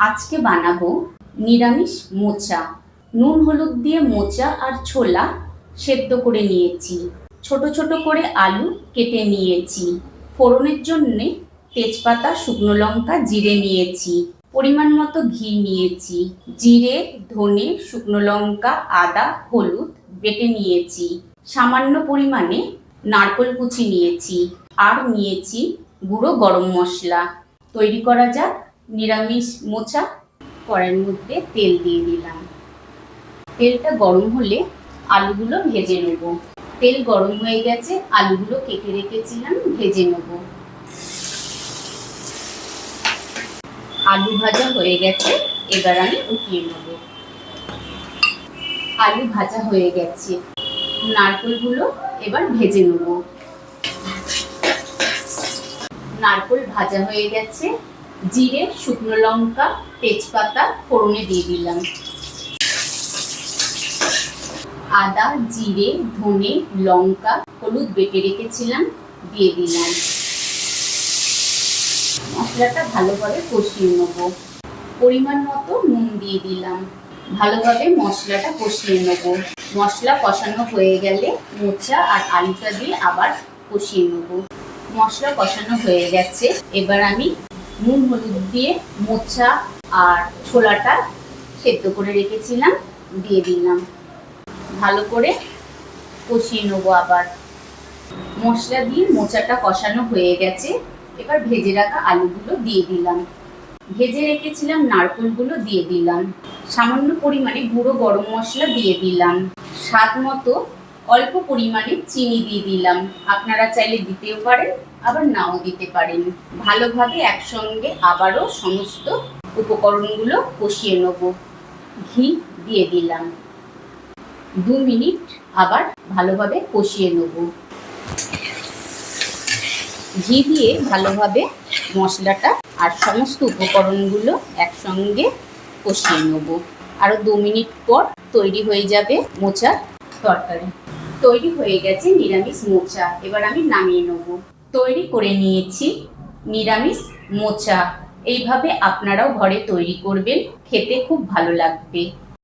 আজকে বানাবো নিরামিষ মোচা। নুন হলুদ দিয়ে মোচা আর ছোলা সেদ্ধ করে নিয়েছি। ছোট ছোট করে আলু কেটে নিয়েছি। ফোড়নের জন্য তেজপাতা, শুকনো লঙ্কা, জিরে নিয়েছি। পরিমাণ মতো ঘি নিয়েছি। জিরে, ধনে, শুকনো লঙ্কা, আদা, হলুদ বেটে নিয়েছি। সামান্য পরিমাণে নারকেল কুচি নিয়েছি। আর নিয়েছি গুঁড়ো গরম মশলা। তৈরি করা যাক নিরামিষ মোচা। কড়াইয়ের মধ্যে তেল দিয়ে দিলাম। তেলটা গরম হলে আলুগুলো ভেজে নেব। তেল গরম হয়ে গেছে, আলুগুলো কেটে রেখেছিলাম, ভেজে নেব। আলু ভাজা হয়ে গেছে, এবার আমি উঠিয়ে নেব। আলু ভাজা হয়ে গেছে, নারকেলগুলো এবার ভেজে নেব। নারকেল ভাজা হয়ে গেছে, জিরে, শুকনো লঙ্কা, তেজপাতা ফোড়নে দিয়ে দিলাম। আদা, জিরে, ধনে, লঙ্কা, হলুদ বেটে রেখেছিলাম, দিয়ে দিলাম। মশলাটা ভালোভাবে কষিয়ে নেব। পরিমাণ মতো নুন দিয়ে দিলাম। ভালোভাবে মশলাটা কষিয়ে নেব। মশলা কষানো হয়ে গেলে মোচা আর আলুটা দিয়ে আবার কষিয়ে নেব। মশলা কষানো হয়ে গেছে, এবার আমি নুন হলুদ দিয়ে মোচা আর ছোলাটা সেদ্ধ করে রেখেছিলাম, দিয়ে দিলাম। ভালো করে কষিয়ে নেবো। আবার মশলা দিয়ে মোচাটা কষানো হয়ে গেছে, এবার ভেজে রাখা আলুগুলো দিয়ে দিলাম। ভেজে রেখেছিলাম নারকেলগুলো দিয়ে দিলাম। সামান্য পরিমাণে গুঁড়ো গরম মশলা দিয়ে দিলাম। স্বাদ মতো অল্প পরিমাণে চিনি দিয়ে দিলাম। আপনারা চাইলে দিতেও পারেন, আবার নাও দিতে পারেন। ভালোভাবে একসঙ্গে আবারও সমস্ত উপকরণগুলো কষিয়ে নেব। ঘি দিয়ে দিলাম। 2 মিনিট আবার ভালোভাবে কষিয়ে নেব। ঘি দিয়ে ভালোভাবে মশলাটা আর সমস্ত উপকরণগুলো একসঙ্গে কষিয়ে নেব। আরও 2 মিনিট পর তৈরি হয়ে যাবে মোচার তরকারি। তৈরি হয়ে গেছে নিরামিষ মোচা, এবার আমি নামিয়ে নেব। তৈরি করে নিয়েছি নিরামিষ মোচা। এইভাবে আপনারাও ঘরে তৈরি করবেন, খেতে খুব ভালো লাগবে।